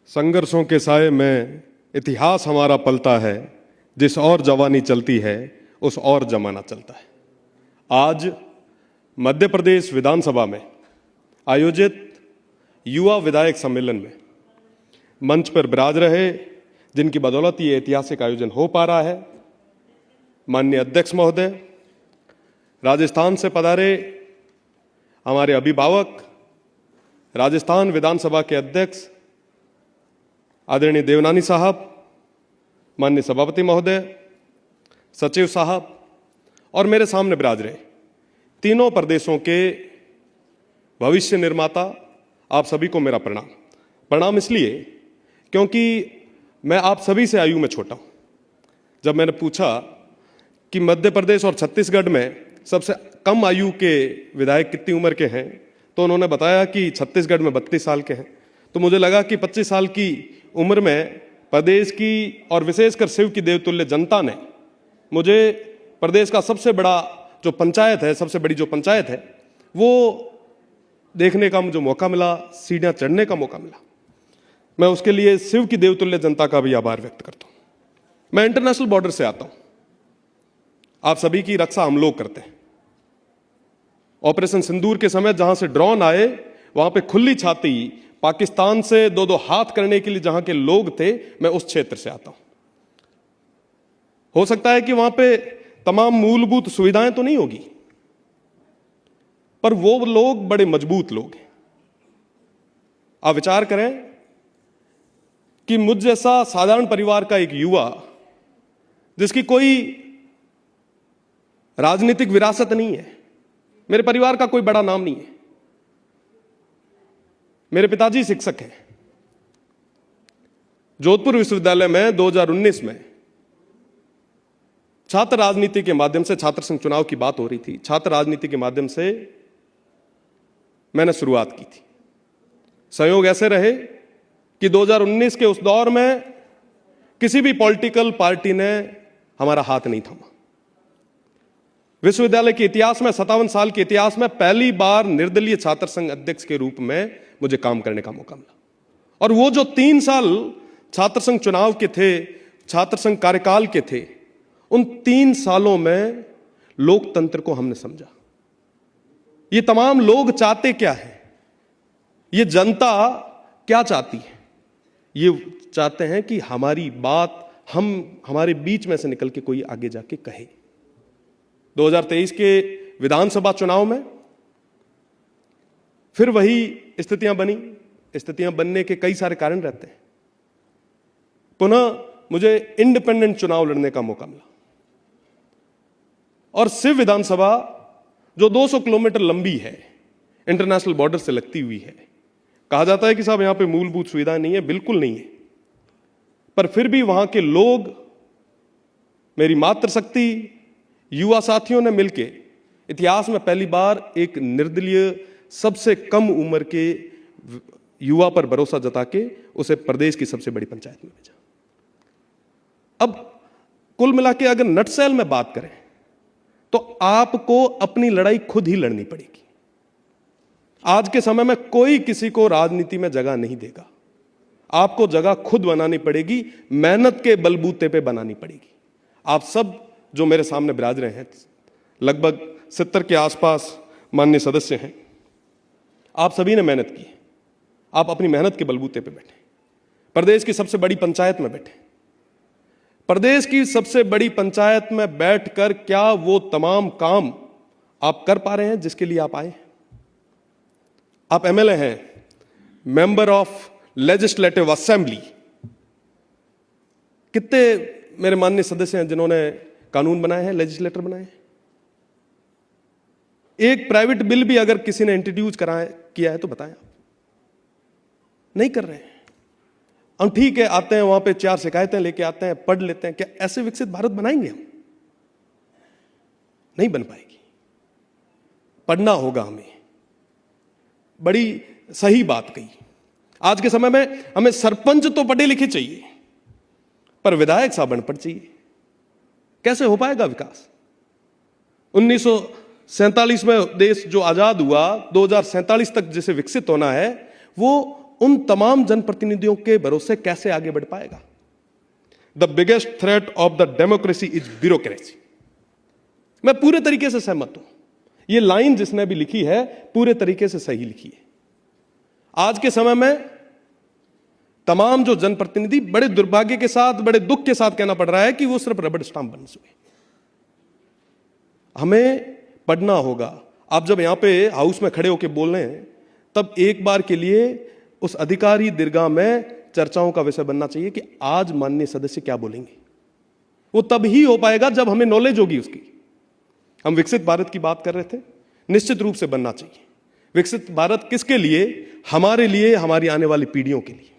संघर्षों के साए में इतिहास हमारा पलता है, जिस और जवानी चलती है उस और जमाना चलता है। आज मध्य प्रदेश विधानसभा में आयोजित युवा विधायक सम्मेलन में मंच पर विराज रहे, जिनकी बदौलत ये ऐतिहासिक आयोजन हो पा रहा है, माननीय अध्यक्ष महोदय, राजस्थान से पधारे हमारे अभिभावक, राजस्थान विधानसभा के अध्यक्ष आदरणीय देवनानी साहब, माननीय सभापति महोदय, सचिव साहब और मेरे सामने विराज रहे तीनों प्रदेशों के भविष्य निर्माता, आप सभी को मेरा प्रणाम इसलिए क्योंकि मैं आप सभी से आयु में छोटा हूं। जब मैंने पूछा कि मध्य प्रदेश और छत्तीसगढ़ में सबसे कम आयु के विधायक कितनी उम्र के हैं, तो उन्होंने बताया कि छत्तीसगढ़ में 32 साल के हैं। तो मुझे लगा कि 25 साल की उम्र में प्रदेश की और विशेषकर शिव की देवतुल्य जनता ने मुझे प्रदेश का सबसे बड़ा जो पंचायत है, सबसे बड़ी जो पंचायत है, वो देखने का मुझे मौका मिला, सीढ़ियां चढ़ने का मौका मिला। मैं उसके लिए शिव की देवतुल्य जनता का भी आभार व्यक्त करता हूं। मैं इंटरनेशनल बॉर्डर से आता हूं, आप सभी की रक्षा हम लोग करते हैं। ऑपरेशन सिंदूर के समय जहां से ड्रोन आए, वहां पे खुली छाती पाकिस्तान से दो हाथ करने के लिए जहां के लोग थे, मैं उस क्षेत्र से आता हूं। हो सकता है कि वहां पे तमाम मूलभूत सुविधाएं तो नहीं होगी, पर वो लोग बड़े मजबूत लोग हैं। आप विचार करें कि मुझ जैसा साधारण परिवार का एक युवा, जिसकी कोई राजनीतिक विरासत नहीं है, मेरे परिवार का कोई बड़ा नाम नहीं है, मेरे पिताजी शिक्षक हैं। जोधपुर विश्वविद्यालय में 2019 में छात्र राजनीति के माध्यम से, छात्र संघ चुनाव की बात हो रही थी, छात्र राजनीति के माध्यम से मैंने शुरुआत की थी। संयोग ऐसे रहे कि 2019 के उस दौर में किसी भी पॉलिटिकल पार्टी ने हमारा हाथ नहीं थामा। विश्वविद्यालय के इतिहास में, 57 साल के इतिहास में पहली बार निर्दलीय छात्र संघ अध्यक्ष के रूप में मुझे काम करने का मौका मिला। और वो जो 3 साल छात्र संघ चुनाव के थे, छात्र संघ कार्यकाल के थे, उन 3 सालों में लोकतंत्र को हमने समझा। ये तमाम लोग चाहते क्या है, ये जनता क्या चाहती है? ये चाहते हैं कि हमारी बात हमारे बीच में से निकल के कोई आगे जाके कहे। 2023 के विधानसभा चुनाव में फिर वही स्थितियां बनी। स्थितियां बनने के कई सारे कारण रहते हैं। पुनः मुझे इंडिपेंडेंट चुनाव लड़ने का मौका मिला और शिव विधानसभा जो 200 किलोमीटर लंबी है, इंटरनेशनल बॉर्डर से लगती हुई है। कहा जाता है कि साहब यहां पे मूलभूत सुविधाएं नहीं है, बिल्कुल नहीं है, पर फिर भी वहां के लोग, मेरी मातृशक्ति, युवा साथियों ने मिलकर इतिहास में पहली बार एक निर्दलीय सबसे कम उम्र के युवा पर भरोसा जता के उसे प्रदेश की सबसे बड़ी पंचायत में भेजा। अब कुल मिला के अगर नटसेल में बात करें तो आपको अपनी लड़ाई खुद ही लड़नी पड़ेगी। आज के समय में कोई किसी को राजनीति में जगह नहीं देगा, आपको जगह खुद बनानी पड़ेगी, मेहनत के बलबूते पे बनानी पड़ेगी। आप सब जो मेरे सामने विराज रहे हैं, लगभग 70 के आसपास माननीय सदस्य हैं, आप सभी ने मेहनत की। आप अपनी मेहनत के बलबूते पे बैठे, प्रदेश की सबसे बड़ी पंचायत में बैठे। प्रदेश की सबसे बड़ी पंचायत में बैठकर क्या वो तमाम काम आप कर पा रहे हैं जिसके लिए आप आए? आप एमएलए हैं, मेंबर ऑफ लेजिस्लेटिव असेंबली। कितने मेरे माननीय सदस्य हैं जिन्होंने कानून बनाए हैं, लेजिस्लेटर बनाए हैं? एक प्राइवेट बिल भी अगर किसी ने इंट्रोड्यूस किया है तो बताएं। आप नहीं कर रहे हैं। हम ठीक है, आते हैं वहां पे 4 शिकायतें लेके आते हैं, पढ़ लेते हैं। क्या ऐसे विकसित भारत बनाएंगे हम? नहीं बन पाएगी। पढ़ना होगा हमें। बड़ी सही बात कही। आज के समय में हमें सरपंच तो पढ़े लिखे चाहिए, पर विधायक साहब अनपढ़ चाहिए। कैसे हो पाएगा विकास? 1947 में देश जो आजाद हुआ, 2047 तक जिसे विकसित होना है, वो उन तमाम जनप्रतिनिधियों के भरोसे कैसे आगे बढ़ पाएगा? The biggest threat of the democracy is bureaucracy. मैं पूरे तरीके से सहमत हूं। यह लाइन जिसने भी लिखी है पूरे तरीके से सही लिखी है। आज के समय में तमाम जो जनप्रतिनिधि बड़े दुर्भाग्य के साथ, बड़े दुख के साथ कहना पड़ रहा है कि वो सिर्फ रबड़ स्टाम्प बन चुके। हमें पढ़ना होगा। आप जब यहां पे हाउस में खड़े होकर बोल रहे हैं तब एक बार के लिए उस अधिकारी दीर्घा में चर्चाओं का विषय बनना चाहिए कि आज माननीय सदस्य क्या बोलेंगे। वो तब ही हो पाएगा जब हमें नॉलेज होगी उसकी। हम विकसित भारत की बात कर रहे थे, निश्चित रूप से बनना चाहिए। विकसित भारत किसके लिए? हमारे लिए, हमारी आने वाली पीढ़ियों के लिए।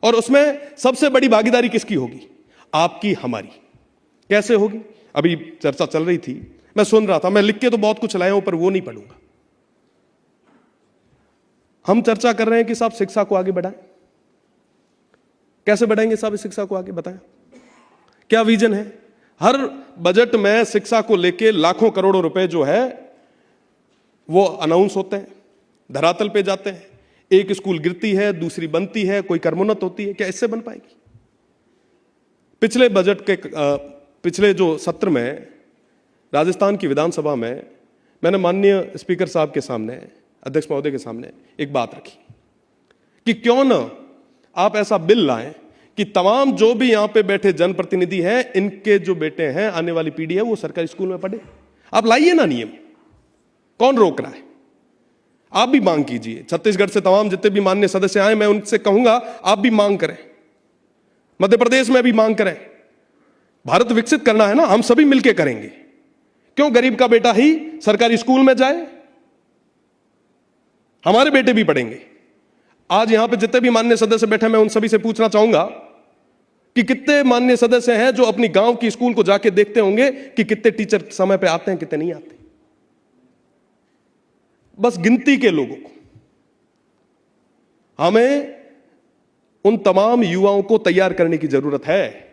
और उसमें सबसे बड़ी भागीदारी किसकी होगी? आपकी, हमारी। कैसे होगी? अभी चर्चा चल रही थी, मैं सुन रहा था। मैं लिख के तो बहुत कुछ लाया हूं पर वो नहीं पढ़ूंगा। हम चर्चा कर रहे हैं कि साहब शिक्षा को आगे बढ़ाएं। कैसे बढ़ाएंगे साहब शिक्षा को आगे? बताएं, क्या विजन है? हर बजट में शिक्षा को लेके लाखों करोड़ों रुपए जो है वो अनाउंस होते हैं, धरातल पे जाते हैं। एक स्कूल गिरती है, दूसरी बनती है, कोई कर्मोन्नत होती है। क्या इससे बन पाएगी? पिछले बजट के पिछले जो सत्र में राजस्थान की विधानसभा में मैंने माननीय स्पीकर साहब के सामने, अध्यक्ष महोदय के सामने एक बात रखी कि क्यों ना आप ऐसा बिल लाएं कि तमाम जो भी यहां पे बैठे जनप्रतिनिधि हैं, इनके जो बेटे हैं, आने वाली पीढ़ी है, वो सरकारी स्कूल में पढ़े। आप लाइए ना नियम, कौन रोक रहा है? आप भी मांग कीजिए। छत्तीसगढ़ से तमाम जितने भी माननीय सदस्य आए, मैं उनसे कहूंगा आप भी मांग करें। मध्य प्रदेश में भी मांग करें। भारत विकसित करना है ना, हम सभी मिलकर करेंगे। क्यों गरीब का बेटा ही सरकारी स्कूल में जाए? हमारे बेटे भी पढ़ेंगे। आज यहां पे जितने भी माननीय सदस्य बैठे, मैं उन सभी से पूछना चाहूंगा कि कितने माननीय सदस्य हैं जो अपनी गांव की स्कूल को जाके देखते होंगे कि कितने टीचर समय पे आते हैं, कितने नहीं आते। बस गिनती के लोगों को। हमें उन तमाम युवाओं को तैयार करने की जरूरत है।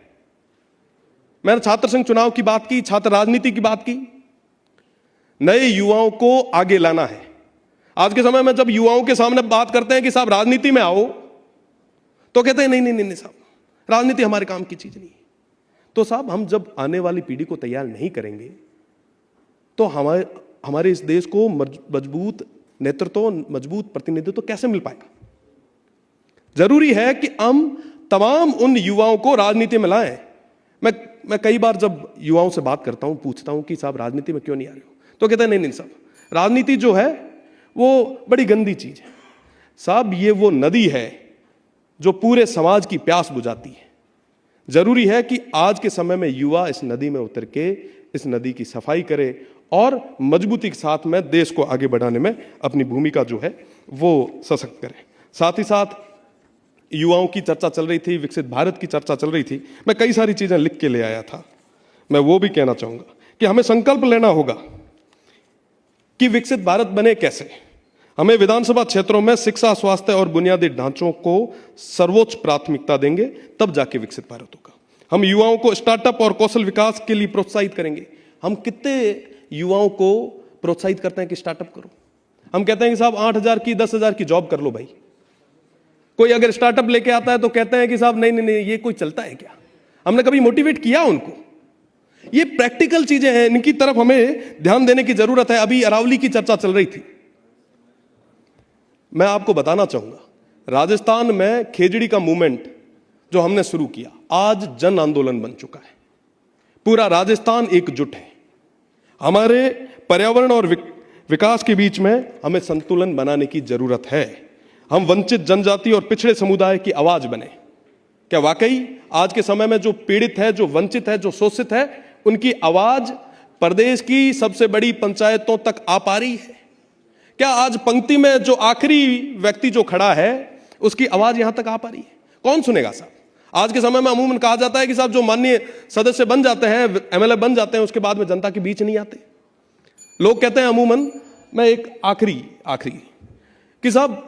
मैंने छात्र संघ चुनाव की बात की, छात्र राजनीति की बात की। नए युवाओं को आगे लाना है। आज के समय में जब युवाओं के सामने बात करते हैं कि साहब राजनीति में आओ, तो कहते हैं नहीं नहीं नहीं साहब, राजनीति हमारे काम की चीज नहीं है। तो साहब हम जब आने वाली पीढ़ी को तैयार नहीं करेंगे तो हमारे इस देश को मजबूत नेतृत्व, मजबूत प्रतिनिधित्व कैसे मिल पाएगा? जरूरी है कि हम तमाम उन युवाओं को राजनीति में लाएं। मैं कई बार जब युवाओं से बात करता हूं, पूछता हूं कि साहब राजनीति में क्यों नहीं आ रहे हो, तो कहते हैं नहीं नहीं साहब, राजनीति जो है वो बड़ी गंदी चीज है। साहब ये वो नदी है जो पूरे समाज की प्यास बुझाती है। जरूरी है कि आज के समय में युवा इस नदी में उतर के इस नदी की सफाई करे और मजबूती के साथ में देश को आगे बढ़ाने में अपनी भूमिका जो है वो सशक्त करे। साथ ही साथ युवाओं की चर्चा चल रही थी, विकसित भारत की चर्चा चल रही थी। मैं कई सारी चीजें लिख के ले आया था। मैं वो भी कहना चाहूंगा कि हमें संकल्प लेना होगा कि विकसित भारत बने कैसे। हमें विधानसभा क्षेत्रों में शिक्षा, स्वास्थ्य और बुनियादी ढांचों को सर्वोच्च प्राथमिकता देंगे, तब जाके विकसित भारत होगा। हम युवाओं को स्टार्टअप और कौशल विकास के लिए प्रोत्साहित करेंगे। हम कितने युवाओं को प्रोत्साहित करते हैं कि स्टार्टअप करो? हम कहते हैं कि साहब 8,000 की 10,000 की जॉब कर लो भाई। कोई अगर स्टार्टअप लेके आता है तो कहते हैं कि साहब नहीं नहीं नहीं, ये कोई चलता है क्या? हमने कभी मोटिवेट किया उनको? ये प्रैक्टिकल चीजें हैं, इनकी तरफ हमें ध्यान देने की जरूरत है। अभी अरावली की चर्चा चल रही थी। मैं आपको बताना चाहूंगा, राजस्थान में खेजड़ी का मूवमेंट जो हमने शुरू किया, आज जन आंदोलन बन चुका है। पूरा राजस्थान एकजुट है। हमारे पर्यावरण और विकास के बीच में हमें संतुलन बनाने की जरूरत है। हम वंचित जनजाति और पिछड़े समुदाय की आवाज बने। क्या वाकई आज के समय में जो पीड़ित है, जो वंचित है, जो शोषित है, उनकी आवाज प्रदेश की सबसे बड़ी पंचायतों तक आ पा रही है? क्या आज पंक्ति में जो आखिरी व्यक्ति जो खड़ा है उसकी आवाज यहां तक आ पा रही है? कौन सुनेगा साहब? आज के समय में अमूमन कहा जाता है कि साहब जो माननीय सदस्य बन जाते हैं, एमएलए बन जाते हैं, उसके बाद में जनता के बीच नहीं आते। लोग कहते हैं अमूमन, मैं एक आखिरी कि साहब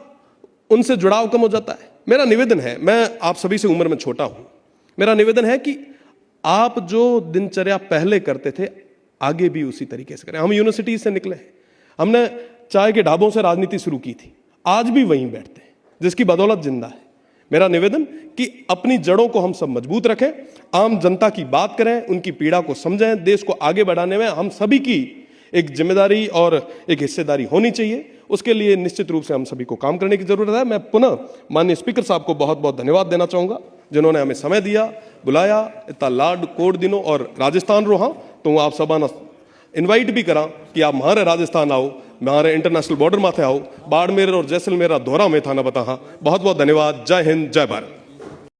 उनसे जुड़ाव कम हो जाता है। मेरा निवेदन है, मैं आप सभी से उम्र में छोटा हूं, मेरा निवेदन है कि आप जो दिनचर्या पहले करते थे आगे भी उसी तरीके से करें। हम यूनिवर्सिटी से निकले हैं, हमने चाय के ढाबों से राजनीति शुरू की थी, आज भी वहीं बैठते हैं। जिसकी बदौलत जिंदा है। मेरा निवेदन कि अपनी जड़ों को हम सब मजबूत रखें, आम जनता की बात करें, उनकी पीड़ा को समझें। देश को आगे बढ़ाने में हम सभी की एक जिम्मेदारी और एक हिस्सेदारी होनी चाहिए। उसके लिए निश्चित रूप से हम सभी को काम करने की जरूरत है। मैं पुनः माननीय स्पीकर साहब को बहुत बहुत धन्यवाद देना चाहूँगा, जिन्होंने हमें समय दिया, बुलाया, इतना लाड कोड दिनों। और राजस्थान रो हाँ तो आप सब इन्वाइट भी करा कि आप हमारे राजस्थान आओ, हमारे इंटरनेशनल बॉर्डर माथे आओ, बाड़मेर और जैसलमेर दौरा में था ना बता। हाँ, बहुत बहुत धन्यवाद। जय हिंद, जय भारत।